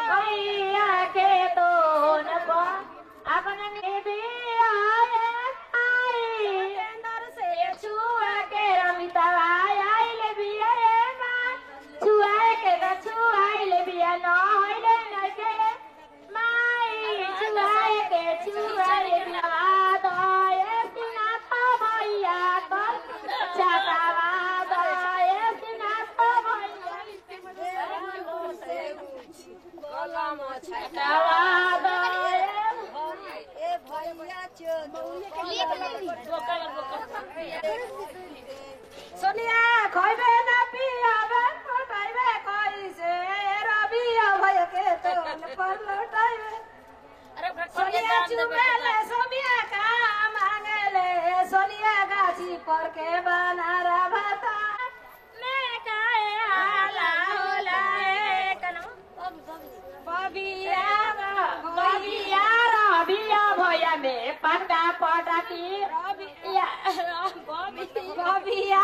भैया के तो न अपने दिया अंदर से छुआ के रमिता आई ले बिया छुआ के छुआ ले बिया न होइले न के माई छुआ ले बिया तो ये सिना था भैया तो चटावा तो ये सिना था भैया सोनिया खइबे ना पियाबे पटाइबे कइसे रबिया भय के तो पर लटाइबे सोनिया चुबेले सोनिया का मांगले सोनिया गाछी पर के बनारा भाता मैं काए आला होला कनो बबिया भैया में पटा पटाकी बबिया